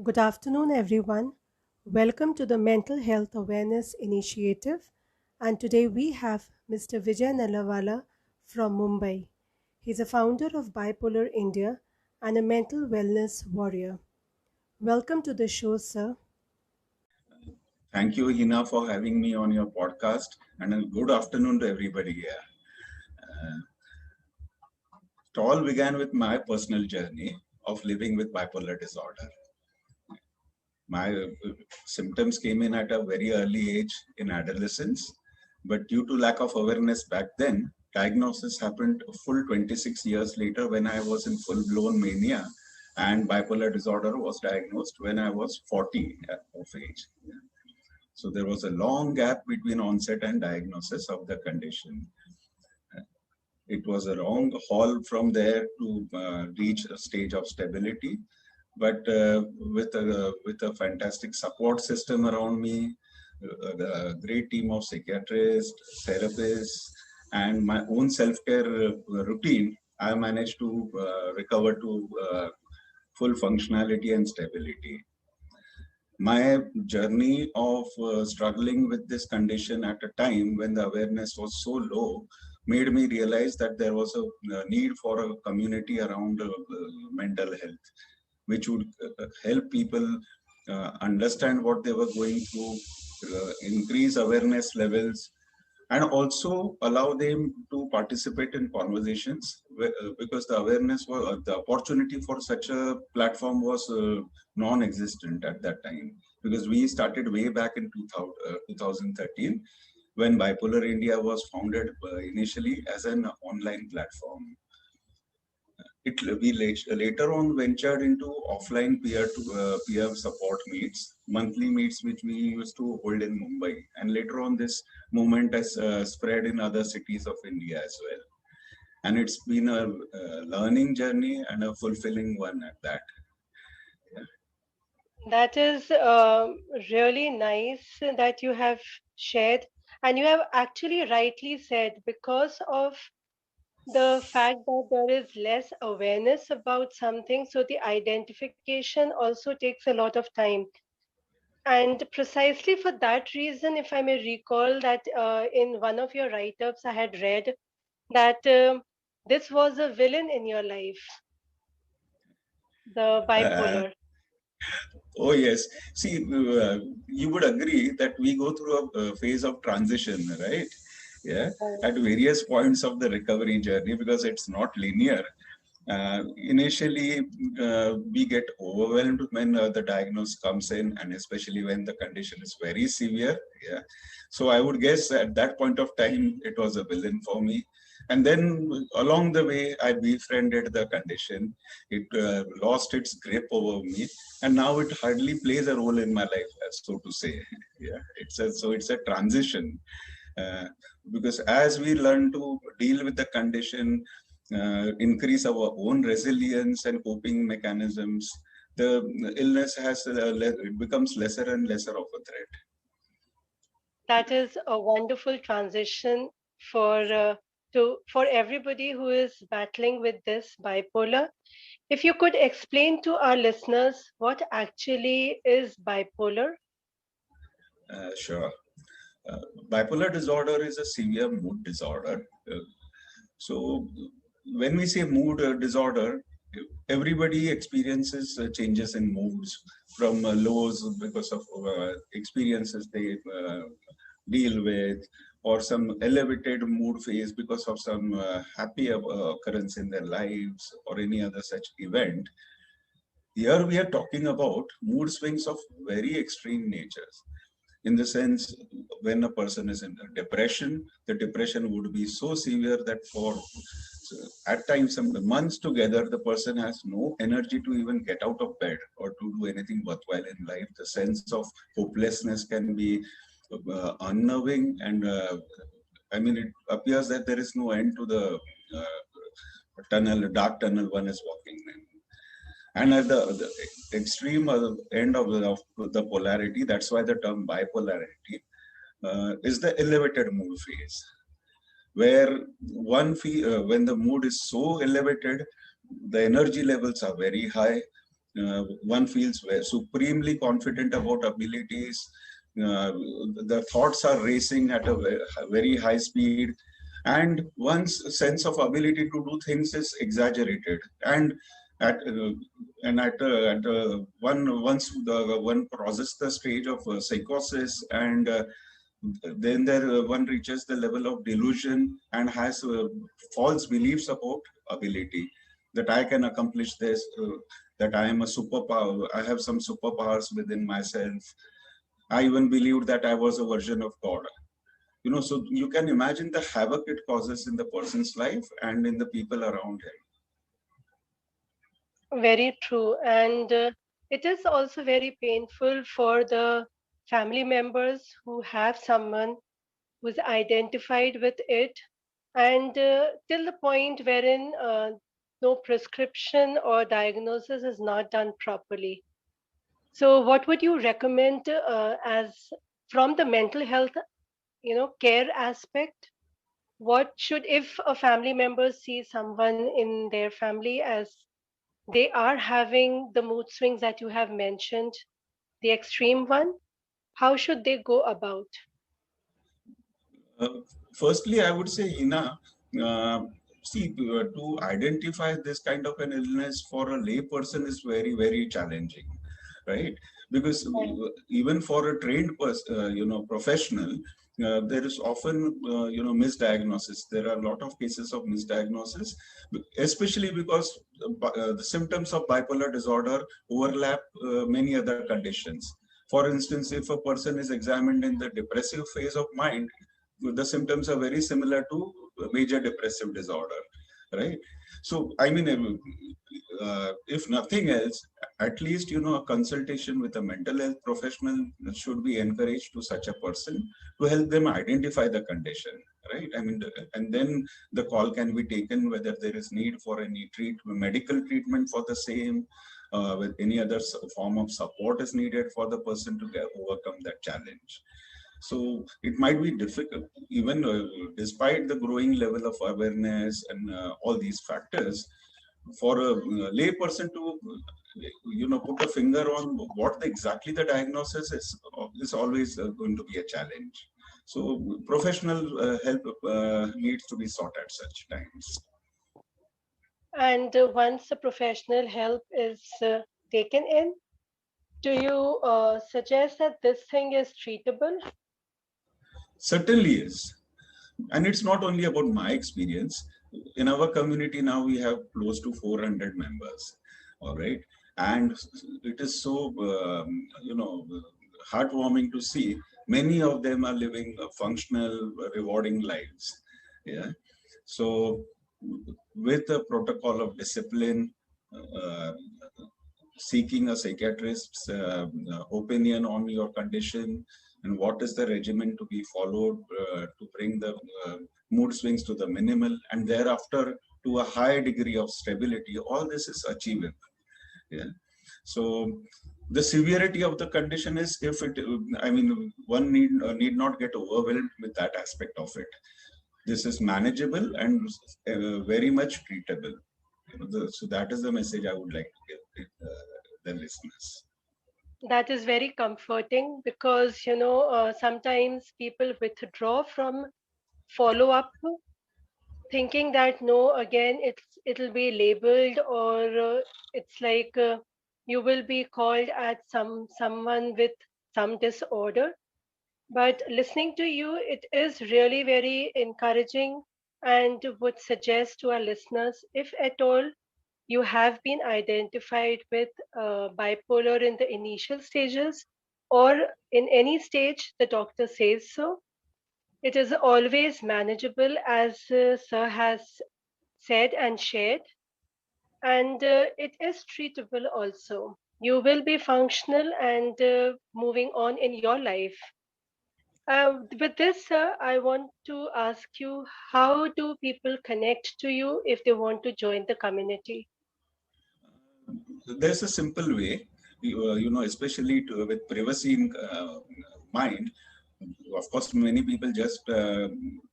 Good afternoon, everyone. Welcome to the Mental Health Awareness Initiative. And today we have Mr. Vijay Nallawala from Mumbai. He's a founder of Bipolar India and a mental wellness warrior. Welcome to the show, sir. Thank you, Hina, for having me on your podcast, and a good afternoon to everybody here. Uh, it all began with my personal journey of living with bipolar disorder. My symptoms came in at a very early age in adolescence, but due to lack of awareness back then, diagnosis happened a full 26 years later when I was in full-blown mania, and bipolar disorder was diagnosed when I was 40 of age. So there was a long gap between onset and diagnosis of the condition. It was a long haul from there to reach a stage of stability, but with a fantastic support system around me, a great team of psychiatrists, therapists, and my own self-care routine, I managed to recover to full functionality and stability. My journey of struggling with this condition at a time when the awareness was so low made me realize that there was a need for a community around mental health, which would help people understand what they were going through, increase awareness levels, and also allow them to participate in conversations because the awareness was the opportunity for such a platform was non-existent at that time, because we started way back in 2013 when Bipolar India was founded initially as an online platform. We later on ventured into offline peer support meets, monthly meets, which we used to hold in Mumbai. And later on, this movement has spread in other cities of India as well. And it's been a learning journey and a fulfilling one at that. Yeah. That is really nice that you have shared, and you have actually rightly said because of the fact that there is less awareness about something, so the identification also takes a lot of time. And precisely for that reason, if I may recall that in one of your write-ups, I had read that this was a villain in your life, the Uh, bipolar. oh, yes. See, you would agree that we go through a phase of transition, right? Yeah, at various points of the recovery journey, because it's not linear. Initially, we get overwhelmed when the diagnosis comes in, and especially when the condition is very severe. Yeah. So I would guess at that point of time, it was a villain for me. And then along the way, I befriended the condition. It lost its grip over me, and now it hardly plays a role in my life, so to say. Yeah, it's a transition. Uh, because as we learn to deal with the condition, increase our own resilience and coping mechanisms, the illness it becomes lesser and lesser of a threat. That is a wonderful transition for for everybody who is battling with this bipolar. If you could explain to our listeners what actually is bipolar. Sure. Uh, Bipolar disorder is a severe mood disorder. So, when we say mood disorder, everybody experiences changes in moods from lows because of experiences they deal with, or some elevated mood phase because of some happy occurrence in their lives or any other such event. Here we are talking about mood swings of very extreme natures. In the sense, when a person is in a depression, the depression would be so severe that for at times, some months together, the person has no energy to even get out of bed or to do anything worthwhile in life. The sense of hopelessness can be unnerving, and I mean, it appears that there is no end to the dark tunnel one is walking in. And at the extreme end of the polarity, that's why the term bipolarity is the elevated mood phase, where when the mood is so elevated, the energy levels are very high. one feels supremely confident about abilities. The thoughts are racing at a very high speed, and one's sense of ability to do things is exaggerated. And at once the one crosses the stage of psychosis, and then one reaches the level of delusion and has false beliefs about ability, that I can accomplish this, that I am a superpower, I have some superpowers within myself. I even believed that I was a version of God. So you can imagine the havoc it causes in the person's life and in the people around him. Very true. And it is also very painful for the family members who have someone who's identified with it, and till the point wherein no prescription or diagnosis is not done properly. So, what would you recommend as from the mental health, care aspect? What should, if a family member sees someone in their family as they are having the mood swings that you have mentioned, the extreme one, how should they go about? Uh, Firstly, I would say, Hina, see, to identify this kind of an illness for a lay person is very, very challenging, right? Because Right. even for a trained professional, there is often, misdiagnosis. There are a lot of cases of misdiagnosis, especially because the symptoms of bipolar disorder overlap many other conditions. For instance, if a person is examined in the depressive phase of mind, the symptoms are very similar to major depressive disorder, right? So, I mean, if nothing else, at least, a consultation with a mental health professional should be encouraged to such a person to help them identify the condition, right? I mean, and then the call can be taken whether there is need for any medical treatment for the same, with any other form of support is needed for the person to overcome that challenge. So it might be difficult, even despite the growing level of awareness and all these factors, for a lay person to, put a finger on what exactly the diagnosis is always going to be a challenge. So professional help needs to be sought at such times. And once the professional help is taken in, do you suggest that this thing is treatable? Certainly is. And it's not only about my experience. In our community now, we have close to 400 members. All right. And it is so, heartwarming to see many of them are living functional, rewarding lives. Yeah. So, with a protocol of discipline, uh, seeking a psychiatrist's opinion on your condition, and what is the regimen to be followed to bring the mood swings to the minimal, and thereafter to a high degree of stability. All this is achievable. Yeah. So the severity of the condition is, if it, I mean, one need not get overwhelmed with that aspect of it. This is manageable and very much treatable. So that is the message I would like to give the listeners. That is very comforting because, sometimes people withdraw from follow up, thinking that no, again, it'll be labeled, or it's like you will be called at someone with some disorder. But listening to you, it is really very encouraging, and would suggest to our listeners, if at all you have been identified with bipolar in the initial stages, or in any stage the doctor says so, it is always manageable, as Sir has said and shared, and it is treatable also. You will be functional and moving on in your life. With this, sir, I want to ask you, how do people connect to you if they want to join the community? There's a simple way, especially with privacy in mind. of course, many people just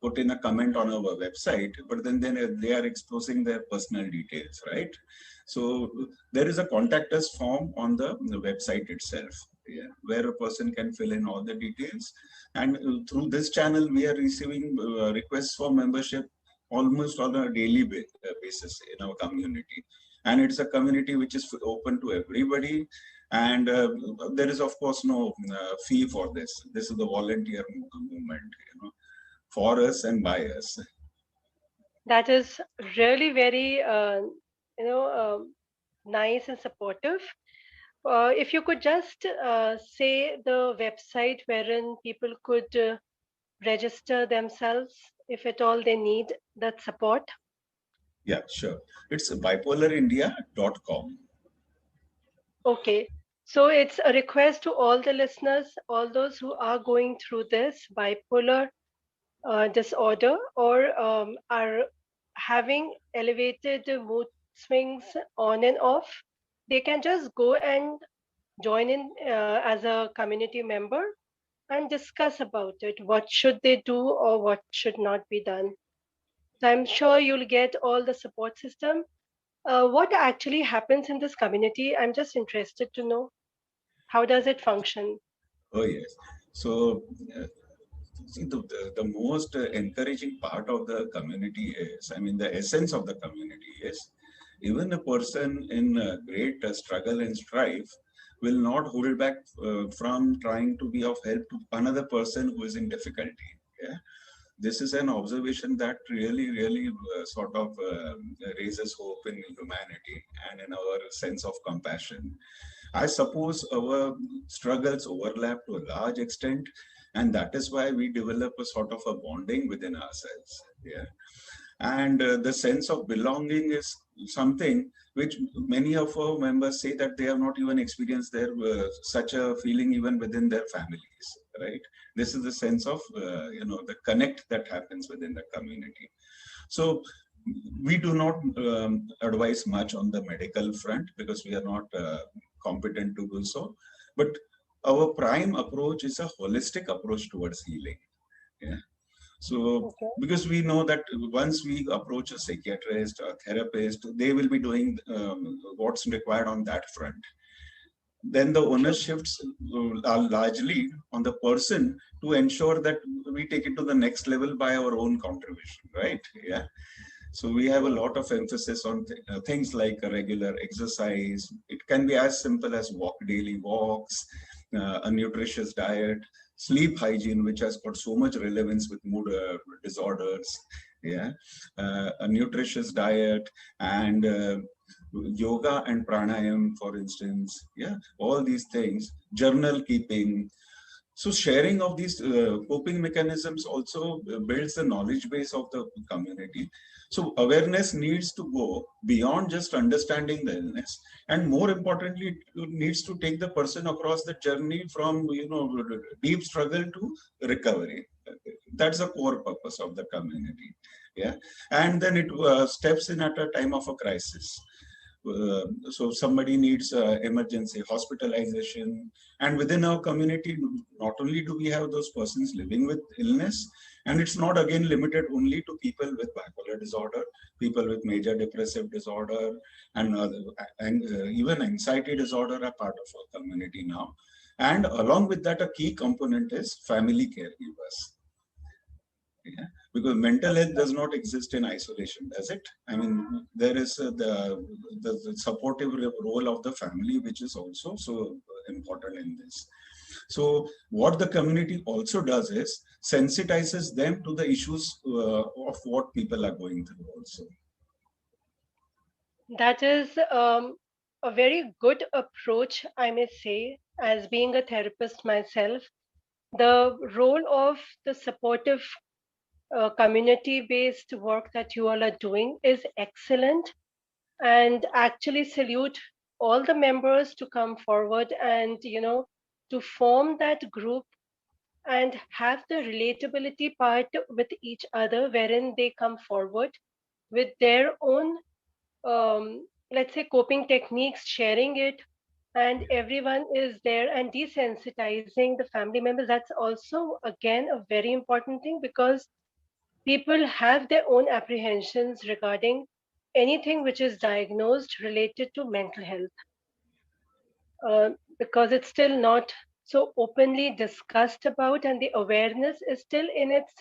put in a comment on our website, but then they are exposing their personal details, right? So there is a contact us form on the website itself, yeah, where a person can fill in all the details. And through this channel, we are receiving requests for membership almost on a daily basis in our community. And it's a community which is open to everybody, and there is of course no fee for this. This is the volunteer movement, for us and by us. That is really very, you know, nice and supportive. If you could just say the website wherein people could register themselves if at all they need that support. Yeah, sure. It's BipolarIndia.com. Okay. So it's a request to all the listeners, all those who are going through this bipolar disorder or are having elevated mood swings on and off, they can just go and join in as a community member and discuss about it. What should they do or what should not be done? So I'm sure you'll get all the support system. What actually happens in this community? I'm just interested to know. How does it function? Oh, yes. So, see, the most encouraging part of the community is, I mean, the essence of the community is, even a person in great struggle and strife will not hold back from trying to be of help to another person who is in difficulty. Yeah, this is an observation that really sort of raises hope in humanity and in our sense of compassion. I suppose our struggles overlap to a large extent, and that is why we develop a sort of a bonding within ourselves. Yeah, and the sense of belonging is something which many of our members say that they have not even experienced their such a feeling even within their families, right? This is the sense of the connect that happens within the community. So we do not advise much on the medical front because we are not competent to do so, but our prime approach is a holistic approach towards healing. Yeah. So, Okay. because we know that once we approach a psychiatrist, a therapist, they will be doing what's required on that front. Then the True. onus shifts are largely on the person to ensure that we take it to the next level by our own contribution, right? Yeah. So we have a Hmm. lot of emphasis on things like a regular exercise. It can be as simple as daily walks, a nutritious diet, sleep hygiene, which has got so much relevance with mood disorders. Yeah, a nutritious diet and yoga and pranayam, for instance. Yeah, all these things. Journal keeping. So sharing of these coping mechanisms also builds the knowledge base of the community. So awareness needs to go beyond just understanding the illness, and more importantly, it needs to take the person across the journey from deep struggle to recovery. That's the core purpose of the community. Yeah, and then it steps in at a time of a crisis. So somebody needs emergency hospitalization, and within our community, not only do we have those persons living with illness, and it's not again limited only to people with bipolar disorder, people with major depressive disorder, and even anxiety disorder are part of our community now. And along with that, a key component is family caregivers. Yeah, because mental health does not exist in isolation, does it? I mean, there is the supportive role of the family, which is also so important in this. So, what the community also does is sensitizes them to the issues of what people are going through. Also, That is a very good approach, I may say, as being a therapist myself. The role of the supportive community based work that you all are doing is excellent, and actually salute all the members to come forward and, to form that group and have the relatability part with each other, wherein they come forward with their own, let's say, coping techniques, sharing it, and everyone is there and desensitizing the family members. That's also, again, a very important thing because people have their own apprehensions regarding anything which is diagnosed related to mental health, uh, because it's still not so openly discussed about, and the awareness is still in its,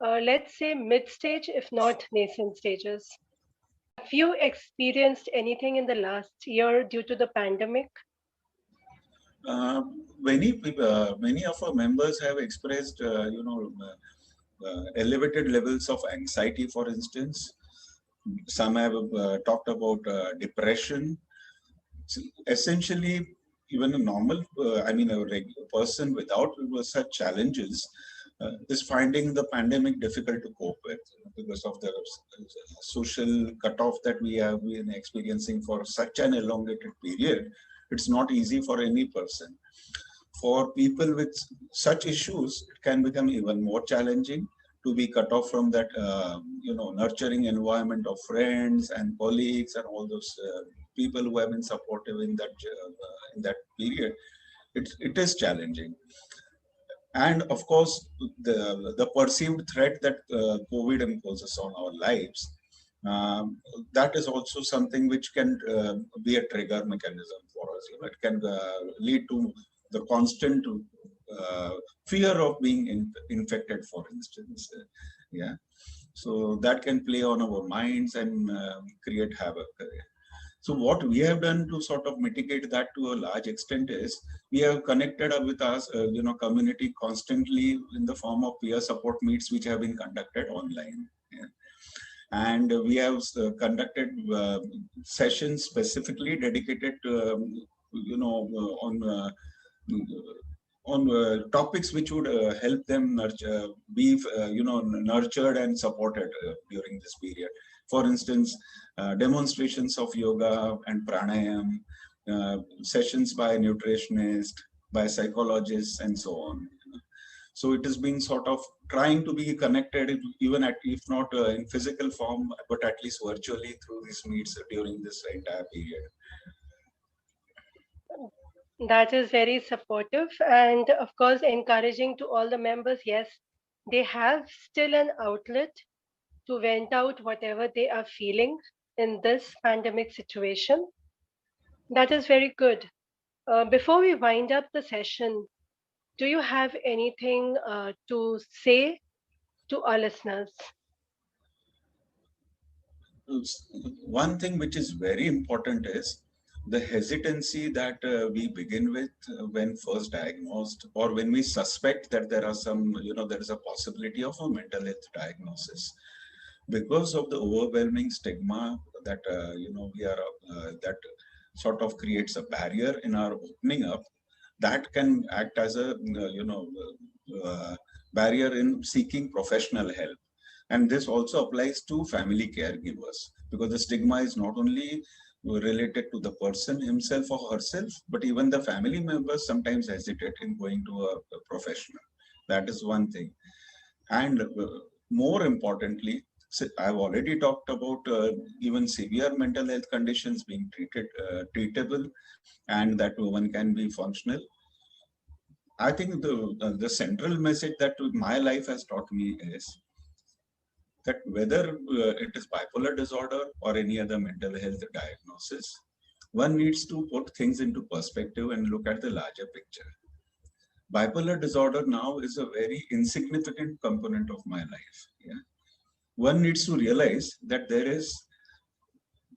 let's say, mid stage, if not nascent stages. Have you experienced anything in the last year due to the pandemic? Uh, many of our members have expressed, elevated levels of anxiety, for instance. Some have talked about depression. So essentially, even a normal, a regular person without such challenges is finding the pandemic difficult to cope with, because of the social cutoff that we have been experiencing for such an elongated period. It's not easy for any person. For people with such issues, it can become even more challenging to be cut off from that, nurturing environment of friends and colleagues and all those people who have been supportive in that period. It is challenging, and of course, the perceived threat that COVID imposes on our lives. That is also something which can be a trigger mechanism for us. It can lead to the constant fear of being infected, for instance. Yeah, so that can play on our minds and create havoc. So what we have done to sort of mitigate that to a large extent is we have connected up with us, community constantly in the form of peer support meets which have been conducted online. Yeah. And we have conducted sessions specifically dedicated to, on topics which would help them nurtured and supported during this period. For instance, demonstrations of yoga and pranayam, sessions by nutritionists, by psychologists, and so on. So it is being sort of trying to be connected, even at, if not in physical form, but at least virtually through these meets during this entire period. That is very supportive and, of course, encouraging to all the members. Yes, they have still an outlet to vent out whatever they are feeling in this pandemic situation. That is very good. Before we wind up the session, do you have anything to say to our listeners? One thing which is very important is the hesitancy that we begin with when first diagnosed, or when we suspect that there are some, there is a possibility of a mental health diagnosis. Because of the overwhelming stigma that, we are, that sort of creates a barrier in our opening up, that can act as a, barrier in seeking professional help. And this also applies to family caregivers, because the stigma is not only related to the person himself or herself, but even the family members sometimes hesitate in going to a professional. That is one thing. And more importantly, I've already talked about even severe mental health conditions being treatable, and that one can be functional. I think the central message that my life has taught me is that whether it is bipolar disorder or any other mental health diagnosis, one needs to put things into perspective and look at the larger picture. Bipolar disorder now is a very insignificant component of my life. Yeah? One needs to realize that there is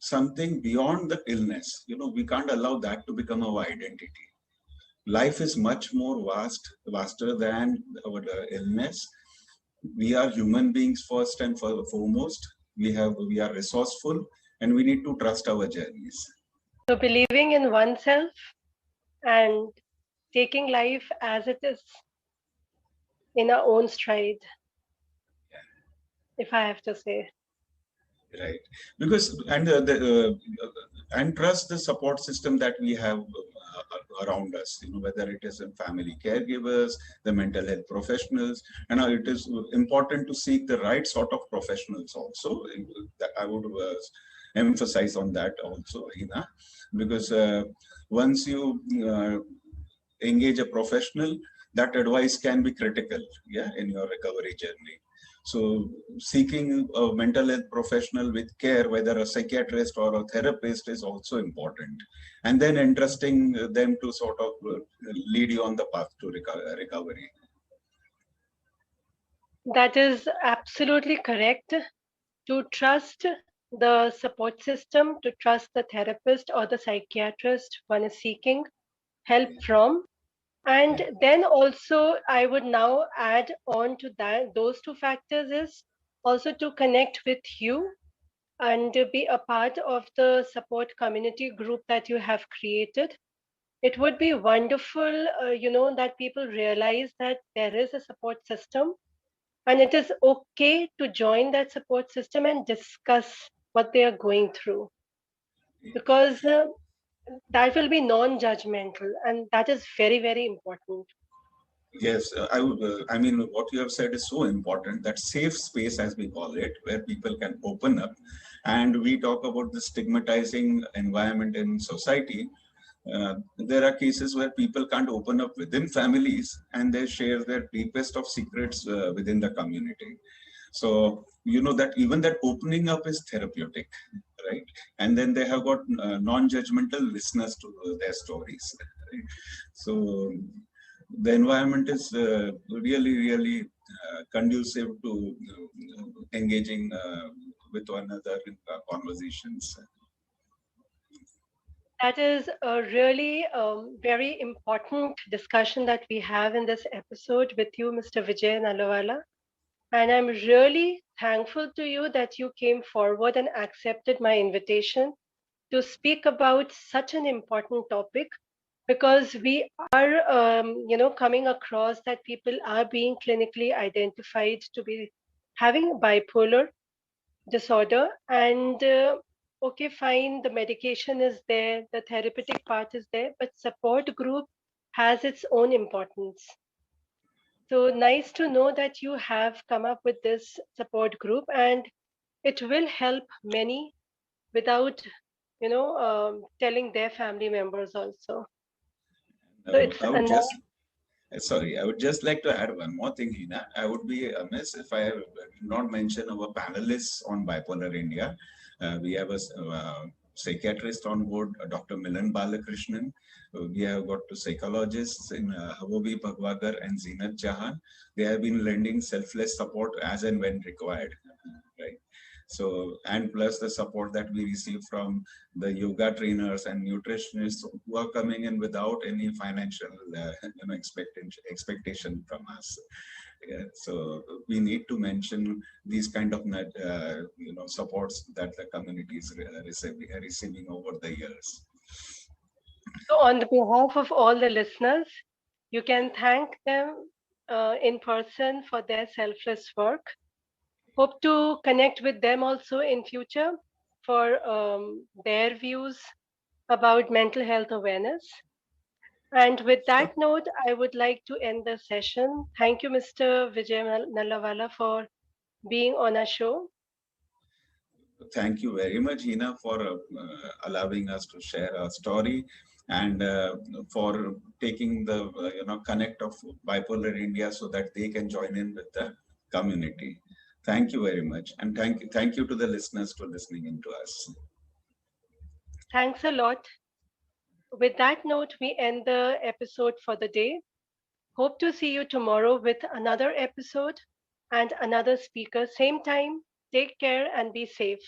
something beyond the illness. We can't allow that to become our identity. Life is much more vaster than our illness. We are human beings first and foremost. We are resourceful, and we need to trust our journeys. So, believing in oneself and taking life as it is in our own stride, if I have to say. Right, because and trust the support system that we have around us, whether it is in family caregivers, the mental health professionals, and it is important to seek the right sort of professionals also. That I would emphasize on that also, Hina, because once you engage a professional, that advice can be critical, yeah, in your recovery journey. So seeking a mental health professional with care, whether a psychiatrist or a therapist, is also important. And then entrusting them to sort of lead you on the path to recovery. That is absolutely correct. To trust the support system, to trust the therapist or the psychiatrist one is seeking help from. And then also, I would now add on to that, those two factors is also to connect with you and to be a part of the support community group that you have created. It would be wonderful, that people realize that there is a support system and it is okay to join that support system and discuss what they are going through because that will be non judgmental and that is very, very important. Yes, I would. I mean, what you have said is so important. That safe space, as we call it, where people can open up, and we talk about the stigmatizing environment in society. There are cases where people can't open up within families, and they share their deepest of secrets within the community. So you know that even that opening up is therapeutic, right? And then they have got non-judgmental listeners to their stories. Right? So the environment is really conducive to engaging with one another in conversations. That is a really very important discussion that we have in this episode with you, Mr. Vijay Nallawala. And I'm really thankful to you that you came forward and accepted my invitation to speak about such an important topic because we are, coming across that people are being clinically identified to be having bipolar disorder. And okay, fine, the medication is there, the therapeutic part is there, but support group has its own importance. So nice to know that you have come up with this support group and it will help many without, telling their family members also. So it's I a would nice, just Sorry, I would just like to add one more thing, Hina. I would be amiss if I did not mention our panelists on Bipolar India. We have a psychiatrist on board, Dr. Milan Balakrishnan. We have got two psychologists in Havobi Bhagwagar and Zinat Jahan. They have been lending selfless support as and when required. Right. So, and plus the support that we receive from the yoga trainers and nutritionists who are coming in without any financial expectation from us. Yeah, so we need to mention these kind of supports that the community is receiving over the years. so on the behalf of all the listeners, you can thank them in person for their selfless work. Hope to connect with them also in future for their views about mental health awareness. And with Sure. that note, I would like to end the session. Thank you, Mr. Vijay Nallawala, for being on our show. Thank you very much, Hina, for allowing us to share our story and for taking the connect of Bipolar India so that they can join in with the community. Thank you very much, and thank you to the listeners for listening in to us. Thanks a lot. With that note, we end the episode for the day. Hope to see you tomorrow with another episode and another speaker. Same time. Take care and be safe.